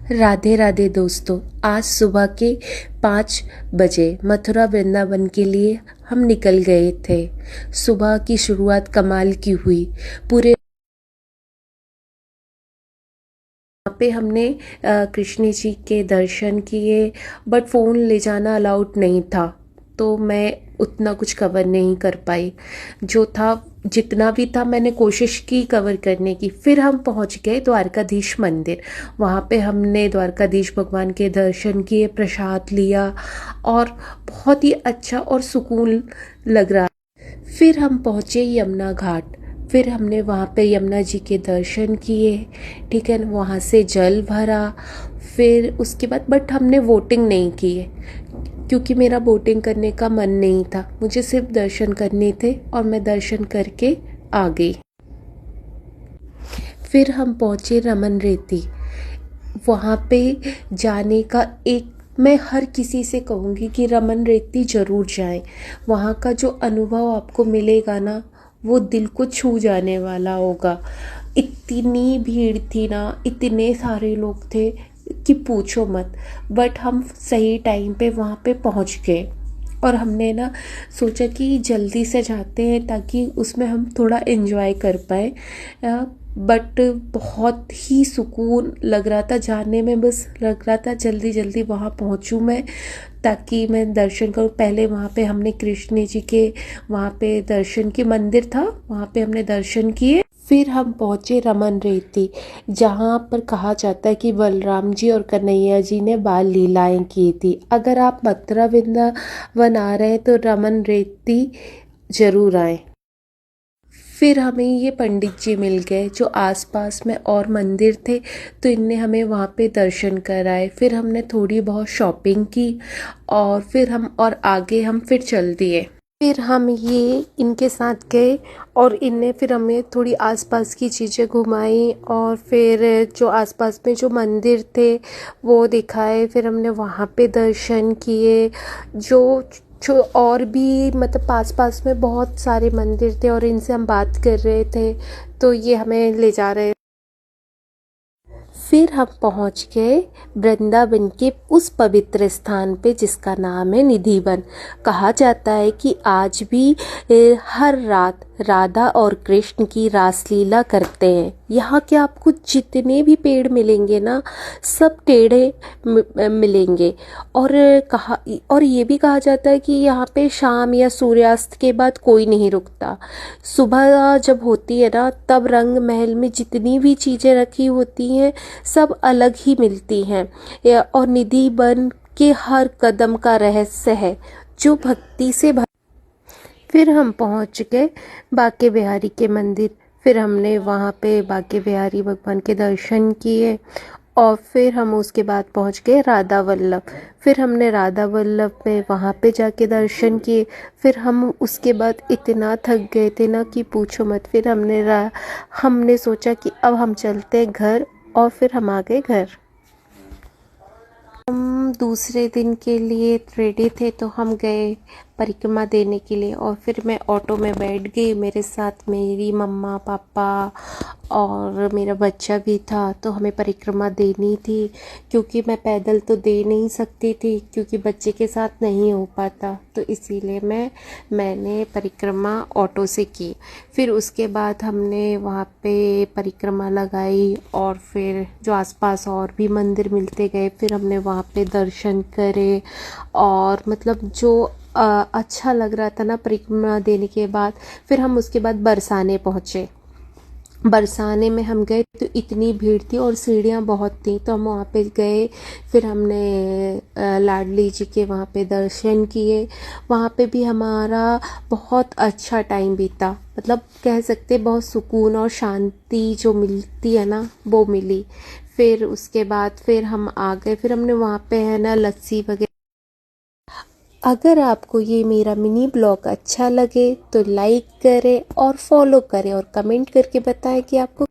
राधे राधे दोस्तों। आज सुबह के 5 बजे मथुरा वृंदावन के लिए हम निकल गए थे। सुबह की शुरुआत कमाल की हुई। पूरे वहाँ पे हमने कृष्ण जी के दर्शन किए, बट फ़ोन ले जाना अलाउड नहीं था, तो मैं उतना कुछ कवर नहीं कर पाई। जो था, जितना भी था, मैंने कोशिश की कवर करने की। फिर हम पहुंच गए द्वारकाधीश मंदिर। वहाँ पे हमने द्वारकाधीश भगवान के दर्शन किए, प्रसाद लिया और बहुत ही अच्छा और सुकून लग रहा। फिर हम पहुँचे यमुना घाट। फिर हमने वहाँ पे यमुना जी के दर्शन किए, ठीक है, वहाँ से जल भरा। फिर उसके बाद बट हमने वोटिंग नहीं किए, क्योंकि मेरा बोटिंग करने का मन नहीं था। मुझे सिर्फ दर्शन करने थे और मैं दर्शन करके आ गई। फिर हम पहुँचे रमन रेती। वहाँ पे जाने का मैं हर किसी से कहूँगी कि रमन रेती ज़रूर जाएं। वहाँ का जो अनुभव आपको मिलेगा ना, वो दिल को छू जाने वाला होगा। इतनी भीड़ थी ना, इतने सारे लोग थे कि पूछो मत। बट हम सही टाइम पे वहाँ पे पहुँच गए और हमने ना सोचा कि जल्दी से जाते हैं ताकि उसमें हम थोड़ा एंजॉय कर पाए। बट बहुत ही सुकून लग रहा था जाने में। बस लग रहा था जल्दी जल्दी वहाँ पहुँचूँ मैं, ताकि मैं दर्शन करूँ। पहले वहाँ पे हमने कृष्ण जी के वहाँ पे दर्शन की, मंदिर था वहाँ पे हमने दर्शन किए। फिर हम पहुँचे रमन रेती, जहाँ पर कहा जाता है कि बलराम जी और कन्हैया जी ने बाल लीलाएं की थी। अगर आप मथुरा वृंदावन आ रहे हैं तो रमन रेती ज़रूर आए। फिर हमें ये पंडित जी मिल गए जो आसपास में और मंदिर थे, तो इनने हमें वहाँ पे दर्शन कराए। फिर हमने थोड़ी बहुत शॉपिंग की और फिर आगे हम फिर चल दिए। फिर हम ये इनके साथ गए और इनने फिर हमें थोड़ी आसपास की चीज़ें घुमाई और फिर जो आसपास में जो मंदिर थे वो दिखाए। फिर हमने वहाँ पे दर्शन किए। जो जो और भी मतलब पास पास में बहुत सारे मंदिर थे और इनसे हम बात कर रहे थे, तो ये हमें ले जा रहे। फिर हम पहुंच गए वृंदावन के उस पवित्र स्थान पे जिसका नाम है निधिवन। कहा जाता है कि आज भी हर रात राधा और कृष्ण की रासलीला करते हैं। यहाँ के आपको जितने भी पेड़ मिलेंगे ना, सब टेढ़े मिलेंगे। और ये भी कहा जाता है कि यहाँ पे शाम या सूर्यास्त के बाद कोई नहीं रुकता। सुबह जब होती है ना, तब रंग महल में जितनी भी चीज़ें रखी होती हैं सब अलग ही मिलती हैं। और निधि वन के हर कदम का रहस्य है जो भक्ति से फिर हम पहुंच गए बांके बिहारी के मंदिर। फिर हमने वहाँ पे बांके बिहारी भगवान के दर्शन किए और फिर हम उसके बाद पहुँच गए राधा वल्लभ। फिर हमने राधा वल्लभ में वहाँ पे जाके दर्शन किए। फिर हम उसके बाद इतना थक गए थे ना कि पूछो मत। फिर हमने सोचा कि अब हम चलते हैं घर, और फिर हम आ गए घर। हम दूसरे दिन के लिए रेडी थे तो हम गए परिक्रमा देने के लिए। और फिर मैं ऑटो में बैठ गई, मेरे साथ मेरी मम्मा पापा और मेरा बच्चा भी था। तो हमें परिक्रमा देनी थी, क्योंकि मैं पैदल तो दे नहीं सकती थी क्योंकि बच्चे के साथ नहीं हो पाता, तो इसीलिए मैंने परिक्रमा ऑटो से की। फिर उसके बाद हमने वहाँ पे परिक्रमा लगाई और फिर जो आसपास और भी मंदिर मिलते गए, फिर हमने वहाँ पे दर्शन करे। और मतलब जो अच्छा लग रहा था ना परिक्रमा देने के बाद। फिर हम उसके बाद बरसाने पहुँचे। बरसाने में हम गए तो इतनी भीड़ थी और सीढ़ियाँ बहुत थी, तो हम वहाँ पे गए। फिर हमने लाडली जी के वहाँ पे दर्शन किए। वहाँ पे भी हमारा बहुत अच्छा टाइम बीता। मतलब कह सकते बहुत सुकून और शांति जो मिलती है ना, वो मिली। फिर उसके बाद फिर हम आ गए। फिर हमने वहाँ पे है ना लस्सी वगैरह। अगर आपको ये मेरा मिनी ब्लॉग अच्छा लगे तो लाइक करें और फॉलो करें और कमेंट करके बताएं कि आपको